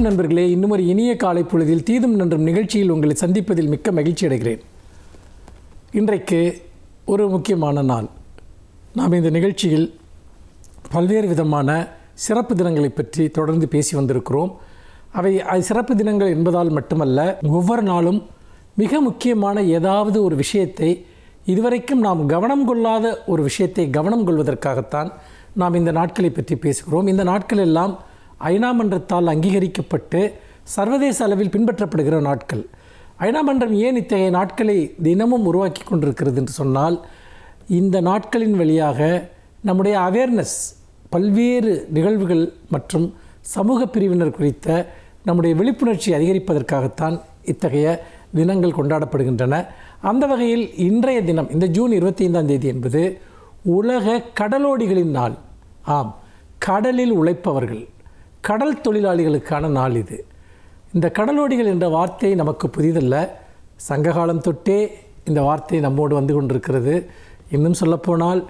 வணக்கம் நண்பர்களே. இன்னும் ஒரு இனிய காலை பொழுதில் தீதும் நன்றும் நிகழ்ச்சியில் உங்களை சந்திப்பதில் மிக்க மகிழ்ச்சி அடைகிறேன். இன்றைக்கு ஒரு முக்கியமான நாள். நாம் இந்த நிகழ்ச்சியில் பல்வேறு விதமான சிறப்பு தினங்களை பற்றி தொடர்ந்து பேசி வந்திருக்கிறோம். அவை சிறப்பு தினங்கள் என்பதால் மட்டுமல்ல, ஒவ்வொரு நாளும் மிக முக்கியமான ஏதாவது ஒரு விஷயத்தை, இதுவரைக்கும் நாம் கவனம் கொள்ளாத ஒரு விஷயத்தை கவனம் கொள்வதற்காகத்தான் நாம் இந்த நாட்களை பற்றி பேசுகிறோம். இந்த நாட்கள் எல்லாம் ஐநா மன்றத்தால் அங்கீகரிக்கப்பட்டு சர்வதேச அளவில் பின்பற்றப்படுகிற நாட்கள். ஐநா மன்றம் ஏன் இத்தகைய நாட்களை தினமும் உருவாக்கி கொண்டிருக்கிறது என்று சொன்னால், இந்த நாட்களின் வழியாக நம்முடைய அவேர்னஸ், பல்வேறு நிகழ்வுகள் மற்றும் சமூக பிரிவினர் குறித்த நம்முடைய விழிப்புணர்ச்சி அதிகரிப்பதற்காகத்தான் இத்தகைய தினங்கள் கொண்டாடப்படுகின்றன. அந்த வகையில் இன்றைய தினம், இந்த ஜூன் 25 என்பது உலக கடலோடிகளின் நாள். ஆம், கடலில் உழைப்பவர்கள், கடல் தொழிலாளிகளுக்கான நாள் இது. இந்த கடலோடிகள் என்ற வார்த்தை நமக்கு புதிதல்ல. சங்ககாலம் தொட்டே இந்த வார்த்தை நம்மோடு வந்து கொண்டிருக்கிறது. இன்னும் சொல்லப்போனால்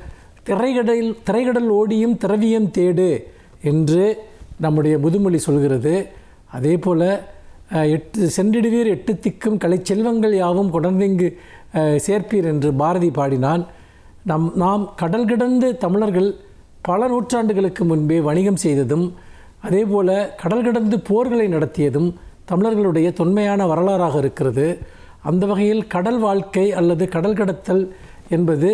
திரைக்கடல் ஓடியும் திரவியம் தேடு என்று நம்முடைய முதுமொழி சொல்கிறது. அதே போல் சென்றிடுவீர் 8 திக்கும் கலை செல்வங்கள் யாவும் கொடர்ந்திங்கு சேர்ப்பீர் என்று பாரதி பாடினான். நாம் கடல் கடந்து தமிழர்கள் பல நூற்றாண்டுகளுக்கு முன்பே வணிகம் செய்ததும், அதே போல் கடல் கடந்து போர்களை நடத்தியதும் தமிழர்களுடைய தொன்மையான வரலாறாக இருக்கிறது. அந்த வகையில் கடல் வாழ்க்கை அல்லது கடல் கடத்தல் என்பது,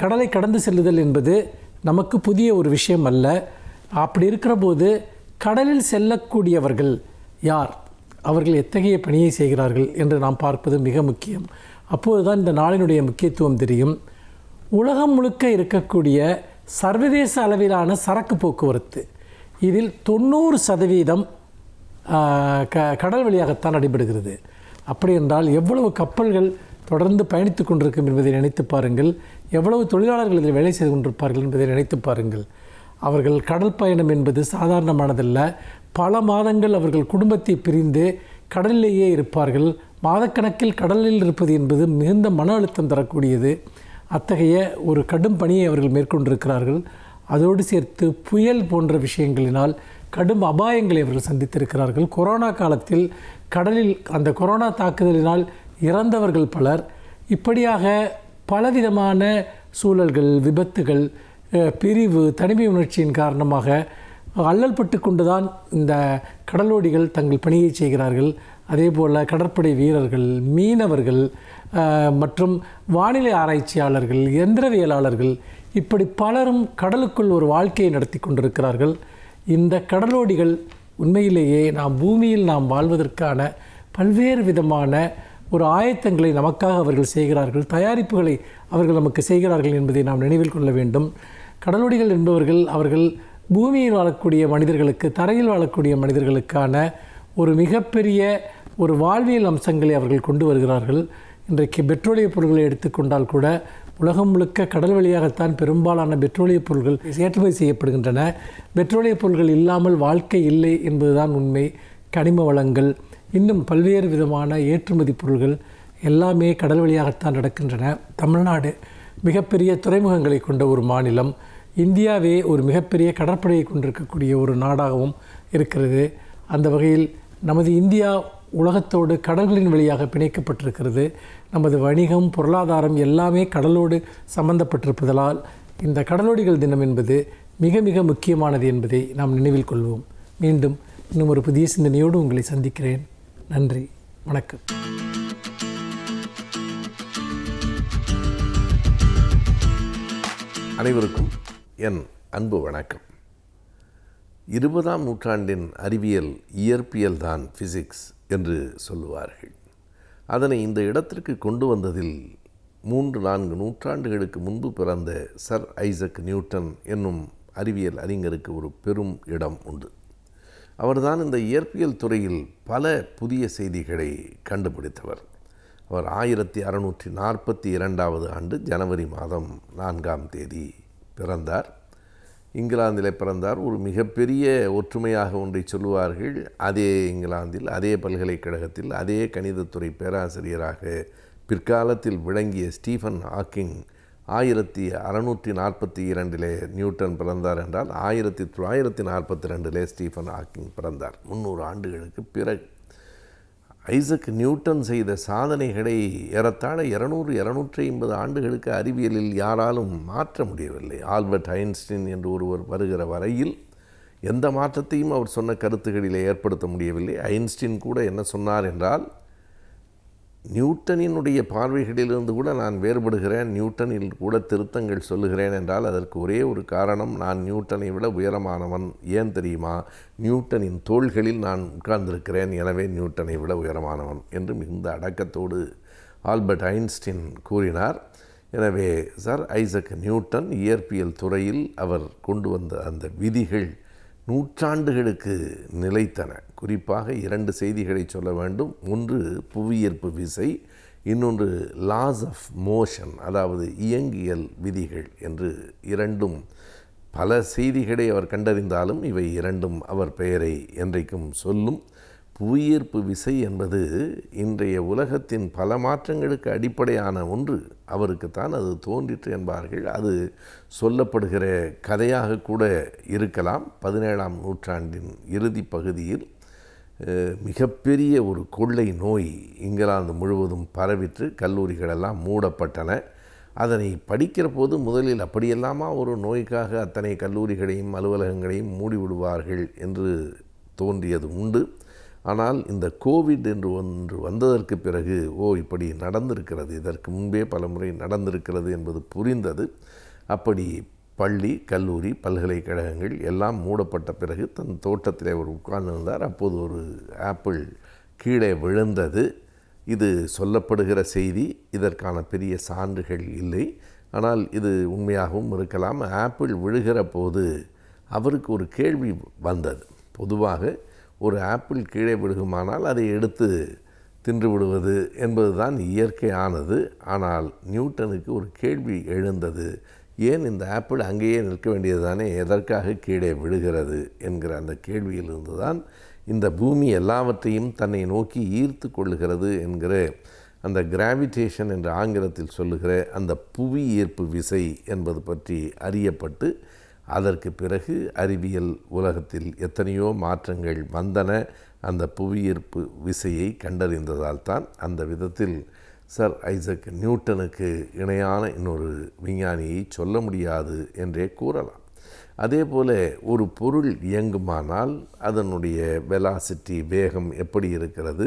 கடலை கடந்து செல்லுதல் என்பது நமக்கு புதிய ஒரு விஷயம் அல்ல. அப்படி இருக்கிற போது கடலில் செல்லக்கூடியவர்கள் யார், அவர்கள் எத்தகைய பணியை செய்கிறார்கள் என்று நாம் பார்ப்பது மிக முக்கியம். அப்போது தான் இந்த நாளினுடைய முக்கியத்துவம் தெரியும். உலகம் முழுக்க இருக்கக்கூடிய சர்வதேச அளவிலான சரக்கு போக்குவரத்து, இதில் 90% கடல் வழியாகத்தான் நடைபெறுகிறது. அப்படி என்றால் எவ்வளவு கப்பல்கள் தொடர்ந்து பயணித்து கொண்டிருக்கும் என்பதை நினைத்து பாருங்கள். எவ்வளவு தொழிலாளர்கள் இதில் வேலை செய்து கொண்டிருப்பார்கள் என்பதை நினைத்து பாருங்கள். அவர்கள் கடல் பயணம் என்பது சாதாரணமானதல்ல. பல மாதங்கள் அவர்கள் குடும்பத்தை பிரிந்து கடலிலேயே இருப்பார்கள். மாதக்கணக்கில் கடலில் இருப்பது என்பது மிகுந்த மன அழுத்தம் தரக்கூடியது. அத்தகைய ஒரு கடும் பணியை அவர்கள் மேற்கொண்டிருக்கிறார்கள். அதோடு சேர்த்து புயல் போன்ற விஷயங்களினால் கடும் அபாயங்களை அவர்கள் சந்தித்திருக்கிறார்கள். கொரோனா காலத்தில் கடலில் அந்த கொரோனா தாக்குதலினால் இறந்தவர்கள் பலர். இப்படியாக பலவிதமான சூழல்கள், விபத்துகள், பிரிவு, தனிமை உணர்ச்சியின் காரணமாக அல்லல்பட்டு கொண்டுதான் இந்த கடலோடிகள் தங்கள் பணியை செய்கிறார்கள். அதே போல் கடற்படை வீரர்கள், மீனவர்கள் மற்றும் வானிலை ஆராய்ச்சியாளர்கள், இயந்திரவியலாளர்கள், இப்படி பலரும் கடலுக்குள் ஒரு வாழ்க்கையை நடத்தி கொண்டிருக்கிறார்கள். இந்த கடலோடிகள் உண்மையிலேயே பூமியில் நாம் வாழ்வதற்கான பல்வேறு விதமான ஒரு ஆயத்தங்களை நமக்காக அவர்கள் செய்கிறார்கள், தயாரிப்புகளை அவர்கள் நமக்கு செய்கிறார்கள் என்பதை நாம் நினைவில் கொள்ள வேண்டும். கடலோடிகள் என்பவர்கள் அவர்கள் பூமியில் வாழக்கூடிய மனிதர்களுக்கு, தரையில் வாழக்கூடிய மனிதர்களுக்கான ஒரு மிகப்பெரிய ஒரு வாழ்வியல் அம்சங்களை அவர்கள் கொண்டு வருகிறார்கள். இன்றைக்கு பெட்ரோலிய பொருட்களை எடுத்துக்கொண்டால் கூட உலகம் முழுக்க கடல் வழியாகத்தான் பெரும்பாலான பெட்ரோலிய பொருட்கள் ஏற்றுமதி செய்யப்படுகின்றன. பெட்ரோலிய பொருட்கள் இல்லாமல் வாழ்க்கை இல்லை என்பதுதான் உண்மை. கனிம வளங்கள், இன்னும் பல்வேறு விதமான ஏற்றுமதி பொருட்கள் எல்லாமே கடல் வழியாகத்தான் நடக்கின்றன. தமிழ்நாடு மிகப்பெரிய துறைமுகங்களை கொண்ட ஒரு மாநிலம். இந்தியாவே ஒரு மிகப்பெரிய கடற்படையை கொண்டிருக்கக்கூடிய ஒரு நாடாகவும் இருக்கிறது. அந்த வகையில் நமது இந்தியா உலகத்தோடு கடல்களின் வழியாக பிணைக்கப்பட்டிருக்கிறது. நமது வணிகம், பொருளாதாரம் எல்லாமே கடலோடு சம்பந்தப்பட்டிருப்பதால் இந்த கடலோடிகள் தினம் என்பது மிக மிக முக்கியமானது என்பதை நாம் நினைவில் கொள்வோம். மீண்டும் இன்னும் ஒரு புதிய சிந்தனையோடு உங்களை சந்திக்கிறேன். நன்றி, வணக்கம். அனைவருக்கும் என் அன்பு வணக்கம். 20ஆம் நூற்றாண்டின் அறிவியல், இயற்பியல் தான் ஃபிசிக்ஸ் என்று சொல்லுவார்கள். அதனை இந்த இடத்திற்கு கொண்டு வந்ததில் 3-4 நூற்றாண்டுகளுக்கு முன்பு பிறந்த சர் ஐசக் நியூட்டன் என்னும் அறிவியல் அறிஞருக்கு ஒரு பெரும் இடம் உண்டு. அவர்தான் இந்த இயற்பியல் துறையில் பல புதிய செய்திகளை கண்டுபிடித்தவர். அவர் 1642 ஆண்டு ஜனவரி மாதம் 4ஆம் தேதி பிறந்தார். இங்கிலாந்தில் பிறந்தார். ஒரு மிகப்பெரிய ஒற்றுமையாக ஒன்றை சொல்லுவார்கள். அதே இங்கிலாந்தில், அதே பல்கலைக்கழகத்தில், அதே கணிதத்துறை பேராசிரியராக பிற்காலத்தில் விளங்கிய ஸ்டீஃபன் ஹாக்கிங் 1642 நியூட்டன் பிறந்தார் என்றால் 1942 ஸ்டீஃபன் ஹாக்கிங் பிறந்தார். 300 ஆண்டுகளுக்கு பிறகு. ஐசக் நியூட்டன் செய்த சாதனைகளை ஏறத்தாழ 200-250 ஆண்டுகளுக்கு அறிவியலில் யாராலும் மாற்ற முடியவில்லை. ஆல்பர்ட் ஐன்ஸ்டீன் என்று ஒருவர் வருகிற வரையில் எந்த மாற்றத்தையும் அவர் சொன்ன கருத்துக்களிலே ஏற்படுத்த முடியவில்லை. ஐன்ஸ்டீன் கூட என்ன சொன்னார் என்றால், நியூட்டனினுடைய பார்வைகளிலிருந்து கூட நான் வேறுபடுகிறேன், நியூட்டனில் கூட திருத்தங்கள் சொல்லுகிறேன் என்றால் அதற்கு ஒரே ஒரு காரணம், நான் நியூட்டனை விட உயரமானவன். ஏன் தெரியுமா? நியூட்டனின் தோள்களில் நான் உட்கார்ந்திருக்கிறேன், எனவே நியூட்டனை விட உயரமானவன் என்று மிகுந்த அடக்கத்தோடு ஆல்பர்ட் ஐன்ஸ்டீன் கூறினார். எனவே சர் ஐசக் நியூட்டன் இயற்பியல் துறையில் அவர் கொண்டு வந்த அந்த விதிகள் நூற்றாண்டுகளுக்கு நிலைத்தன. குறிப்பாக 2 செய்திகளை சொல்ல வேண்டும். ஒன்று புவியீர்ப்பு விசை, இன்னொன்று லாஸ் ஆஃப் மோஷன், அதாவது இயங்கியல் விதிகள் என்று 2. பல செய்திகளை அவர் கண்டறிந்தாலும் இவை 2 அவர் பெயரை என்றைக்கும் சொல்லும். புவியீர்ப்பு விசை என்பது இன்றைய உலகத்தின் பல மாற்றங்களுக்கு அடிப்படையான ஒன்று. அவருக்குத்தான் அது தோன்றிற்று என்பார்கள். அது சொல்லப்படுகிற கதையாக கூட இருக்கலாம். 17ஆம் நூற்றாண்டின் இறுதி பகுதியில் மிகப்பெரிய ஒரு கொள்ளை நோய் இங்கிலாந்து முழுவதும் பரவிற்று. கல்லூரிகளெல்லாம் மூடப்பட்டன. அதனை படிக்கிற போது முதலில் அப்படியெல்லாமா ஒரு நோய்க்காக அத்தனை கல்லூரிகளையும் அலுவலகங்களையும் மூடிவிடுவார்கள் என்று தோன்றியது உண்டு. ஆனால் இந்த கோவிட் என்று ஒன்று வந்ததற்கு பிறகு இப்படி நடந்திருக்கிறது, இதற்கு முன்பே பல முறை நடந்திருக்கிறது என்பது புரிந்தது. அப்படி பள்ளி, கல்லூரி, பல்கலைக்கழகங்கள் எல்லாம் மூடப்பட்ட பிறகு தன் தோட்டத்திலே அவர் உட்கார்ந்திருந்தார். அப்போது ஒரு ஆப்பிள் கீழே விழுந்தது. இது சொல்லப்படுகிற செய்தி, இதற்கான பெரிய சான்றுகள் இல்லை. ஆனால் இது உண்மையாகவும் இருக்கலாம். ஆப்பிள் விழுகிற போது அவருக்கு ஒரு கேள்வி வந்தது. பொதுவாக ஒரு ஆப்பிள் கீழே விழுகுமானால் அதை எடுத்து தின்று விடுவது என்பதுதான் இயற்கையானது. ஆனால் நியூட்டனுக்கு ஒரு கேள்வி எழுந்தது. ஏன் இந்த ஆப்பிள் அங்கேயே நிற்க வேண்டியது தானே, எதற்காக கீழே விழுகிறது என்கிற அந்த கேள்வியிலிருந்து தான் இந்த பூமி எல்லாவற்றையும் தன்னை நோக்கி ஈர்த்து கொள்ளுகிறது என்கிற அந்த கிராவிடேஷன் என்று ஆங்கிலத்தில் சொல்லுகிற அந்த புவி ஈர்ப்பு விசை என்பது பற்றி அறியப்பட்டு அதற்கு பிறகு அறிவியல் உலகத்தில் எத்தனையோ மாற்றங்கள் வந்தன. அந்த புவியீர்ப்பு விசையை கண்டறிந்ததால் தான் அந்த விதத்தில் சர் ஐசக் நியூட்டனுக்கு இணையான இன்னொரு விஞ்ஞானியை சொல்ல முடியாது என்றே கூறலாம். அதே போல் ஒரு பொருள் இயங்குமானால் அதனுடைய வெலாசிட்டி, வேகம் எப்படி இருக்கிறது,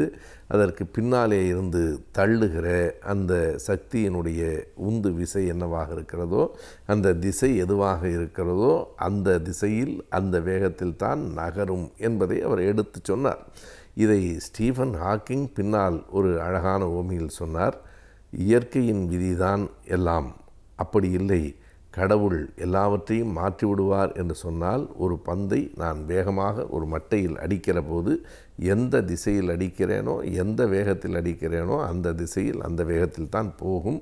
அதற்கு பின்னாலே இருந்து தள்ளுகிற அந்த சக்தியினுடைய உந்து விசை என்னவாக இருக்கிறதோ, அந்த திசை எதுவாக இருக்கிறதோ அந்த திசையில் அந்த வேகத்தில் தான் நகரும் என்பதை அவர் எடுத்து சொன்னார். இதை ஸ்டீஃபன் ஹாக்கிங் பின்னால் ஒரு அழகான ஓமையில் சொன்னார். இயற்கையின் விதிதான் எல்லாம், அப்படி இல்லை, கடவுள் எல்லாவற்றையும் மாற்றி விடுவார் என்று சொன்னால், ஒரு பந்தை நான் வேகமாக ஒரு மட்டையில் அடிக்கிற போது எந்த திசையில் அடிக்கிறேனோ, எந்த வேகத்தில் அடிக்கிறேனோ அந்த திசையில் அந்த வேகத்தில் தான் போகும்.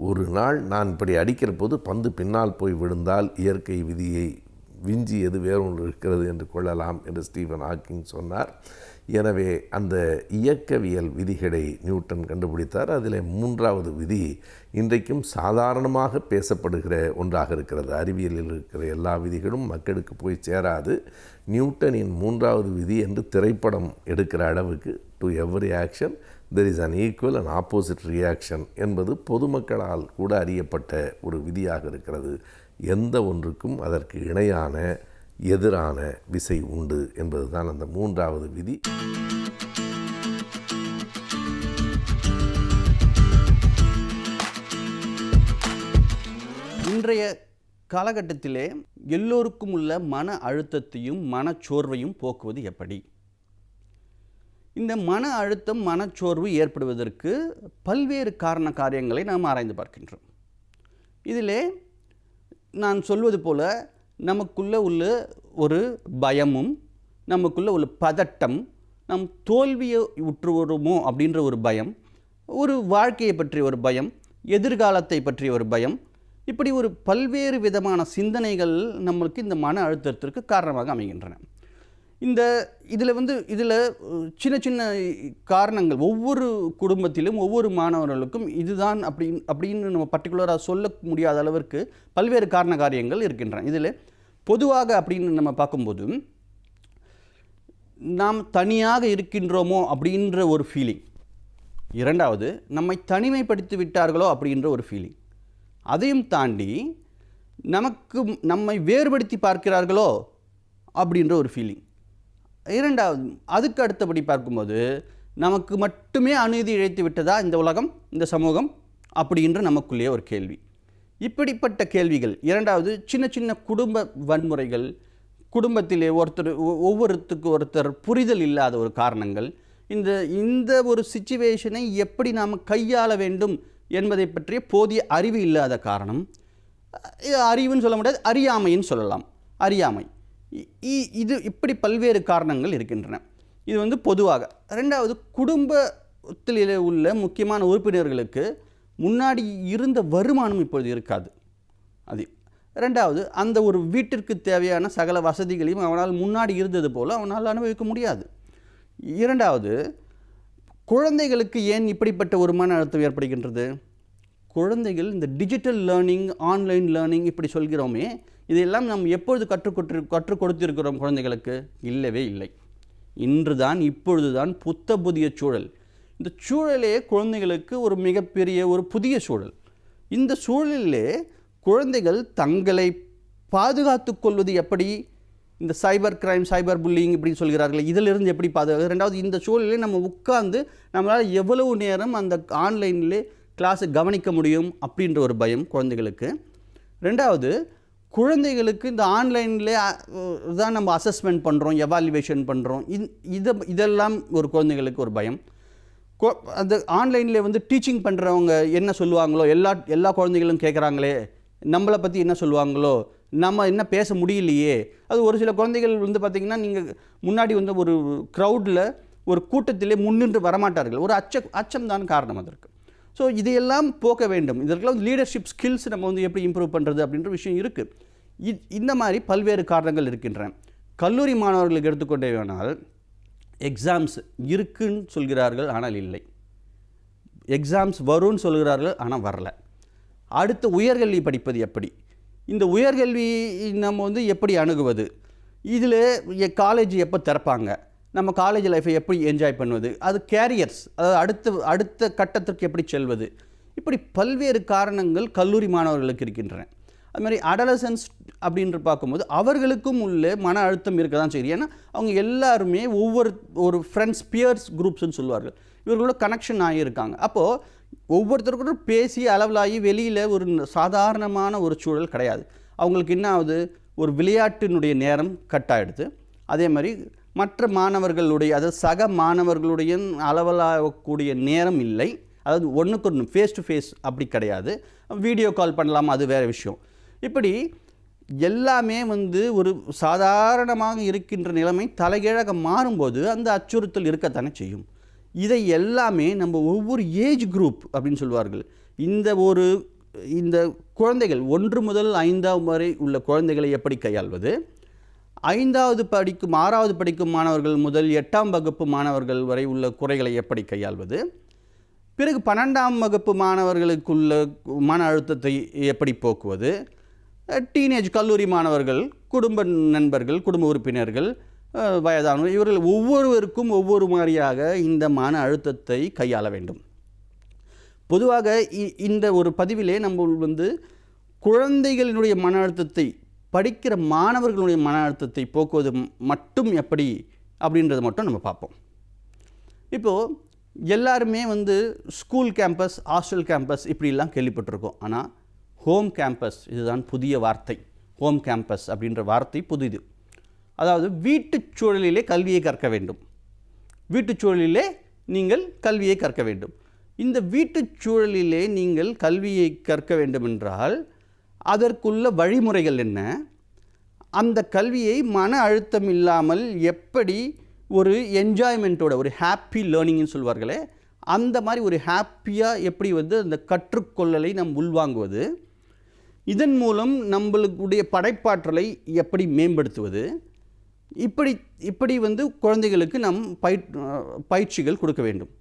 ஒரு நாள் நான் இப்படி அடிக்கிற போது பந்து பின்னால் போய் விழுந்தால் இயற்கை விதியை விஞ்சியது வேறொன்று இருக்கிறது என்று கொள்ளலாம் என்று ஸ்டீஃபன் ஹாக்கிங் சொன்னார். எனவே அந்த இயக்கவியல் விதிகளை நியூட்டன் கண்டுபிடித்தார். அதில் 3வது விதி இன்றைக்கும் சாதாரணமாக பேசப்படுகிற ஒன்றாக இருக்கிறது. அறிவியலில் இருக்கிற எல்லா விதிகளும் மக்களுக்கு போய் சேராது. நியூட்டனின் 3வது விதி என்று திரைப்படம் எடுக்கிற அளவுக்கு to every action there is an equal and opposite reaction என்பது பொதுமக்களால் கூட அறியப்பட்ட ஒரு விதியாக இருக்கிறது. எந்த ஒன்றுக்கும் அதற்கு இணையான எதிரான விசை உண்டு என்பதுதான் அந்த 3வது விதி. இன்றைய காலகட்டத்திலே எல்லோருக்கும் உள்ள மன அழுத்தத்தையும் மனச்சோர்வையும் போக்குவது எப்படி? இந்த மன அழுத்தம், மனச்சோர்வு ஏற்படுவதற்கு பல்வேறு காரியங்களை நாம் ஆராய்ந்து பார்க்கின்றோம். இதிலே நான் சொல்வது போல நமக்குள்ள உள்ள ஒரு பயமும், நமக்குள்ள உள்ள பதட்டம், நம் தோல்வியை உற்றுவருமோ அப்படின்ற ஒரு பயம், ஒரு வாழ்க்கையை பற்றிய ஒரு பயம், எதிர்காலத்தை பற்றிய ஒரு பயம், இப்படி ஒரு பல்வேறு விதமான சிந்தனைகள் நம்மளுக்கு இந்த மன அழுத்தத்திற்கு காரணமாக அமைகின்றன. இதில் சின்ன சின்ன காரணங்கள் ஒவ்வொரு குடும்பத்திலும் ஒவ்வொரு மாணவர்களுக்கும் இதுதான் அப்படின்னு நம்ம பர்டிகுலராக சொல்ல முடியாத அளவிற்கு பல்வேறு காரண காரியங்கள் இருக்கின்றன. இதில் பொதுவாக அப்படின்னு நம்ம பார்க்கும்போது நாம் தனியாக இருக்கின்றோமோ அப்படின்ற ஒரு ஃபீலிங், இரண்டாவது நம்மை தனிமைப்படுத்தி விட்டார்களோ அப்படின்ற ஒரு ஃபீலிங், அதையும் தாண்டி நம்மை வேறுபடுத்தி பார்க்கிறார்களோ அப்படின்ற ஒரு ஃபீலிங், இரண்டாவது அதுக்கு அடுத்தபடி பார்க்கும்போது நமக்கு மட்டுமே அநீதி இழைத்து விட்டதா இந்த உலகம், இந்த சமூகம் அப்படின்ற நமக்குள்ளேயே ஒரு கேள்வி. இப்படிப்பட்ட கேள்விகள். இரண்டாவது சின்ன சின்ன குடும்ப வன்முறைகள், குடும்பத்திலே ஒவ்வொருத்தருக்கு ஒருத்தர் புரிதல் இல்லாத ஒரு காரணங்கள், இந்த ஒரு சிச்சுவேஷனை எப்படி நாம் கையாள வேண்டும் என்பதை பற்றிய போதிய அறிவு இல்லாத காரணம், அறிவுன்னு சொல்ல முடியாது, அறியாமைன்னு சொல்லலாம், அறியாமை. இப்படி பல்வேறு காரணங்கள் இருக்கின்றன. இது பொதுவாக. ரெண்டாவது, குடும்பத்தில் உள்ள முக்கியமான உறுப்பினர்களுக்கு முன்னாடி இருந்த வருமானம் இப்பொழுது இருக்காது. அது ரெண்டாவது, அந்த ஒரு வீட்டிற்கு தேவையான சகல வசதிகளையும் அவனால் முன்னாடி இருந்தது போல் அவனால் அனுபவிக்க முடியாது. இரண்டாவது, குழந்தைகளுக்கு ஏன் இப்படிப்பட்ட ஒரு மன அழுத்தம் ஏற்படுகின்றது? குழந்தைகள் இந்த டிஜிட்டல் லேர்னிங், ஆன்லைன் லேர்னிங் இப்படி சொல்கிறோமே, இதையெல்லாம் நாம் எப்பொழுது கற்றுக் கொடுத்திருக்கிறோம் குழந்தைகளுக்கு? இல்லவே இல்லை. இப்பொழுது தான் புதிய சூழல். இந்த சூழலே குழந்தைகளுக்கு ஒரு மிகப்பெரிய ஒரு புதிய சூழல். இந்த சூழலிலே குழந்தைகள் தங்களை பாதுகாத்து கொள்வது எப்படி? இந்த சைபர் கிரைம், சைபர் புல்லிங் இப்படி சொல்கிறார்கள், இதிலிருந்து எப்படி பாதுகாக்க? ரெண்டாவது, இந்த சூழலிலே நம்ம உட்கார்ந்து நம்மளால் எவ்வளவு நேரம் அந்த ஆன்லைனிலே கிளாஸை கவனிக்க முடியும் அப்படின்ற ஒரு பயம் குழந்தைகளுக்கு. ரெண்டாவது, குழந்தைகளுக்கு இந்த ஆன்லைனில் தான் நம்ம அசஸ்மெண்ட் பண்ணுறோம், எவாலுவேஷன் பண்ணுறோம், இதெல்லாம் ஒரு குழந்தைகளுக்கு ஒரு பயம். அந்த ஆன்லைனில் டீச்சிங் பண்ணுறவங்க என்ன சொல்லுவாங்களோ, எல்லா குழந்தைகளும் கேட்குறாங்களே, நம்மளை பற்றி என்ன சொல்லுவாங்களோ, நம்ம என்ன பேச முடியலையே. அது ஒரு சில குழந்தைகள் பார்த்திங்கன்னா, நீங்கள் முன்னாடி ஒரு க்ரௌடில் ஒரு கூட்டத்திலே முன்னின்று வரமாட்டார்கள். ஒரு அச்சம் தான் காரணம் அதற்கு. ஸோ இதையெல்லாம் போக்க வேண்டும். இதற்கெல்லாம் லீடர்ஷிப் ஸ்கில்ஸ் நம்ம எப்படி இம்ப்ரூவ் பண்ணுறது அப்படின்ற விஷயம் இருக்குது. இந்த மாதிரி பல்வேறு காரணங்கள் இருக்கின்றன. கல்லூரி மாணவர்களுக்கு எடுத்துக்கொண்டே வேணால் எக்ஸாம்ஸ் இருக்குன்னு சொல்கிறார்கள், ஆனால் இல்லை. எக்ஸாம்ஸ் வரும்னு சொல்கிறார்கள், ஆனால் வரல. அடுத்து உயர்கல்வி படிப்பது எப்படி? இந்த உயர்கல்வி நம்ம எப்படி அணுகுவது? இதில் காலேஜ் எப்போ திறப்பாங்க? நம்ம காலேஜ் லைஃப்பை எப்படி என்ஜாய் பண்ணுவது? அது கேரியர்ஸ், அதாவது அடுத்த கட்டத்திற்கு எப்படி செல்வது? இப்படி பல்வேறு காரணங்கள் கல்லூரி மாணவர்களுக்கு இருக்கின்றன. அதுமாதிரி அடலசன்ஸ் அப்படின்னு பார்க்கும்போது அவர்களுக்கும் உள்ள மன அழுத்தம் இருக்க தான் சரி. ஏன்னா அவங்க எல்லாருமே ஒரு ஃப்ரெண்ட்ஸ், பியர்ஸ் குரூப்ஸ்ன்னு சொல்லுவார்கள், இவர்களோட கனெக்ஷன் ஆகியிருக்காங்க. அப்போது ஒவ்வொருத்தருக்கும் பேசி அளவலாகி வெளியில் ஒரு சாதாரணமான ஒரு சூழல் கிடையாது. அவங்களுக்கு என்ன ஆகுது? ஒரு விளையாட்டினுடைய நேரம் கட்டாயிடுது. அதே மாதிரி மற்ற மாணவர்களுடைய, அதாவது சக மாணவர்களுடைய அளவலாகக்கூடிய நேரம் இல்லை. அதாவது ஒன்றுக்கு ஒன்று ஃபேஸ் டு ஃபேஸ் அப்படி கிடையாது. வீடியோ கால் பண்ணலாம், அது வேறு விஷயம். இப்படி எல்லாமே ஒரு சாதாரணமாக இருக்கின்ற நிலைமை தலைகீழாக மாறும்போது அந்த அச்சுறுத்தல் இருக்கத்தானே செய்யும். இதை எல்லாமே நம்ம ஒவ்வொரு ஏஜ் குரூப் அப்படின்னு சொல்வார்கள், இந்த குழந்தைகள் 1 முதல் 5ஆம் வரை உள்ள குழந்தைகளை எப்படி கையாள்வது, 5வது படிக்கும் 6வது படிக்கும் மாணவர்கள் முதல் 8ஆம் வகுப்பு மாணவர்கள் வரை உள்ள குறைகளை எப்படி கையாள்வது, பிறகு 12ஆம் வகுப்பு மாணவர்களுக்குள்ள மன அழுத்தத்தை எப்படி போக்குவது, டீனேஜ் கல்லூரி மாணவர்கள், குடும்ப நண்பர்கள், குடும்ப உறுப்பினர்கள், வயதானவர், இவர்கள் ஒவ்வொருவருக்கும் ஒவ்வொரு மாதிரியாக இந்த மன அழுத்தத்தை கையாள வேண்டும். பொதுவாக இந்த ஒரு பதிவிலே நம்ம குழந்தைகளினுடைய மன அழுத்தத்தை, படிக்கிற மாணவர்களுடைய மன அழுத்தத்தை போக்குவது மட்டும் எப்படி அப்படின்றத மட்டும் நம்ம பார்ப்போம். இப்போது எல்லாருமே ஸ்கூல் கேம்பஸ், ஹாஸ்டல் கேம்பஸ் இப்படிலாம் கேள்விப்பட்டிருக்கோம். ஆனால் ஹோம் கேம்பஸ், இதுதான் புதிய வார்த்தை. ஹோம் கேம்பஸ் அப்படின்ற வார்த்தை புதிது. அதாவது வீட்டுச் சூழலிலே கல்வியை கற்க வேண்டும். வீட்டுச் சூழலிலே நீங்கள் கல்வியை கற்க வேண்டும். இந்த வீட்டுச் சூழலிலே நீங்கள் கல்வியை கற்க வேண்டுமென்றால் அதற்குள்ள வழிமுறைகள் என்ன? அந்த கல்வியை மன அழுத்தம் இல்லாமல் எப்படி ஒரு என்ஜாய்மெண்ட்டோட, ஒரு ஹாப்பி லேர்னிங்னு சொல்வார்களே, அந்த மாதிரி ஒரு ஹாப்பியாக எப்படி அந்த கற்றுக்கொள்ளலை நாம் உள்வாங்குவது, இதன் மூலம் நம்மளுடைய படைப்பாற்றலை எப்படி மேம்படுத்துவது, இப்படி வந்து குழந்தைகளுக்கு நாம் பயிற்சிகள் கொடுக்க வேண்டும்.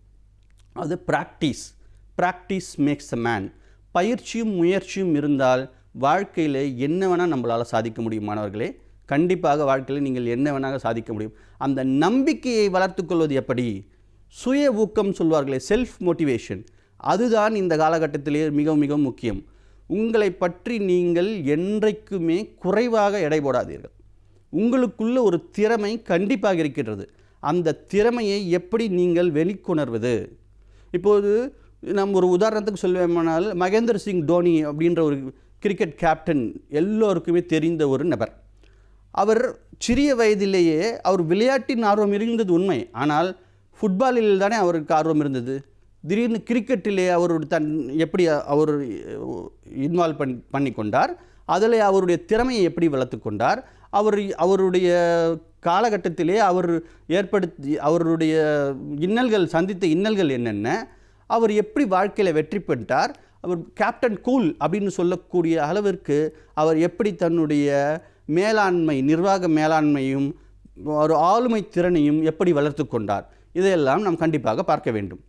அது ப்ராக்டிஸ் மேக்ஸ் அ மேன். பயிற்சியும் முயற்சியும் இருந்தால் வாழ்க்கையில் என்ன வேணால் நம்மளால் சாதிக்க முடியும் மாணவர்களே. கண்டிப்பாக வாழ்க்கையில் நீங்கள் என்ன வேணால் சாதிக்க முடியும். அந்த நம்பிக்கையை வளர்த்துக்கொள்வது எப்படி? சுய ஊக்கம் சொல்வார்களே, செல்ஃப் மோட்டிவேஷன், அதுதான் இந்த காலகட்டத்திலே மிக மிக முக்கியம். உங்களை பற்றி நீங்கள் என்றைக்குமே குறைவாக எடை போடாதீர்கள். உங்களுக்குள்ள ஒரு திறமை கண்டிப்பாக இருக்கின்றது. அந்த திறமையை எப்படி நீங்கள் வெளிக்கொணர்வது? இப்போது நம்ம ஒரு உதாரணத்துக்கு சொல்வேமானால், மகேந்திர சிங் தோனி அப்படின்ற ஒரு கிரிக்கெட் கேப்டன் எல்லோருக்குமே தெரிந்த ஒரு நபர். அவர் சிறிய வயதிலேயே அவர் விளையாட்டின் ஆர்வம் இருந்தது உண்மை. ஆனால் ஃபுட்பாலில் தானே அவருக்கு ஆர்வம் இருந்தது. திடீர்னு கிரிக்கெட்டிலே எப்படி அவர் இன்வால்வ் பண்ணி கொண்டார், அதில் அவருடைய திறமையை எப்படி வளர்த்து கொண்டார், அவருடைய காலகட்டத்திலே அவருடைய சந்தித்த இன்னல்கள் என்னென்ன, அவர் எப்படி வாழ்க்கையில் வெற்றி பெற்றார், அவர் கேப்டன் கூல் அப்படின்னு சொல்லக்கூடிய அளவிற்கு அவர் எப்படி தன்னுடைய நிர்வாக மேலாண்மையும் ஒரு ஆளுமை திறனையும் எப்படி வளர்த்து கொண்டார், இதையெல்லாம் நாம் கண்டிப்பாக பார்க்க வேண்டும்.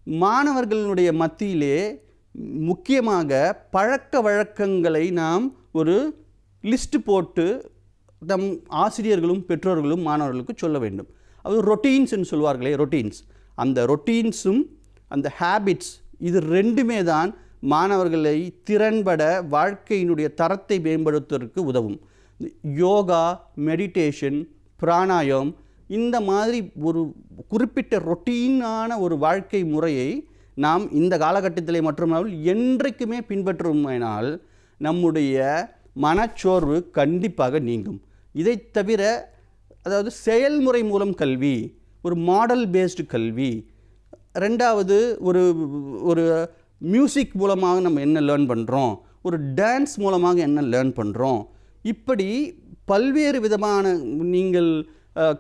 மாணவர்களுடைய மத்தியிலே முக்கியமாக பழக்க வழக்கங்களை நாம் ஒரு லிஸ்ட் போட்டு நம் ஆசிரியர்களும் பெற்றோர்களும் மாணவர்களுக்கு சொல்ல வேண்டும். அது ரொட்டீன்ஸ்ன்னு சொல்வார்களே, ரொட்டீன்ஸ். அந்த ரொட்டீன்ஸும் அந்த ஹேபிட்ஸ், இது ரெண்டுமே தான் மாணவர்களை திறன்பட வாழ்க்கையினுடைய தரத்தை மேம்படுத்துவதற்கு உதவும். யோகா, மெடிடேஷன், பிராணாயம், இந்த மாதிரி ஒரு குறிப்பிட்ட ரொட்டீனான ஒரு வாழ்க்கை முறையை நாம் இந்த காலகட்டத்திலே மட்டுமல்ல என்றைக்குமே பின்பற்றுமானால் நம்முடைய மனச்சோர்வு கண்டிப்பாக நீங்கும். இதை தவிர, அதாவது செயல்முறை மூலம் கல்வி, ஒரு மாடல் பேஸ்டு கல்வி, ரெண்டாவது ஒரு மியூசிக் மூலமாக நம்ம என்ன லேர்ன் பண்ணுறோம், ஒரு டான்ஸ் மூலமாக என்ன லேர்ன் பண்ணுறோம், இப்படி பல்வேறு விதமான நீங்கள்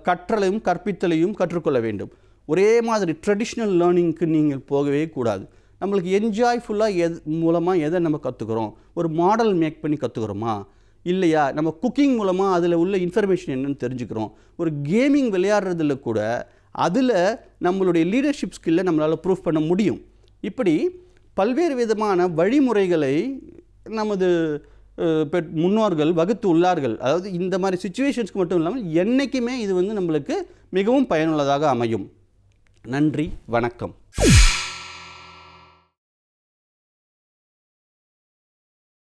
கற்றலையும் கற்பித்தலையும் கற்றுக்கொள்ள வேண்டும். ஒரே மாதிரி ட்ரெடிஷ்னல் லேர்னிங்க்கு நீங்கள் போகவே கூடாது. நம்மளுக்கு என்ஜாய்ஃபுல்லாக மூலமாக எதை நம்ம கற்றுக்குறோம், ஒரு மாடல் மேக் பண்ணி கற்றுக்குறோமா இல்லையா, நம்ம குக்கிங் மூலமாக அதில் உள்ள இன்ஃபர்மேஷன் என்னென்னு தெரிஞ்சுக்கிறோம், ஒரு கேமிங் விளையாடுறதுல கூட அதில் நம்மளுடைய லீடர்ஷிப் ஸ்கில்லை நம்மளால் ப்ரூவ் பண்ண முடியும். இப்படி பல்வேறு விதமான வழிமுறைகளை நமது முன்னோர்கள் வகுத்து உள்ளார்கள். அதாவது இந்த மாதிரி சிச்சுவேஷன்ஸ்க்கு மட்டும் இல்லாமல் என்றைக்குமே இது நம்மளுக்கு மிகவும் பயனுள்ளதாக அமையும். நன்றி, வணக்கம்.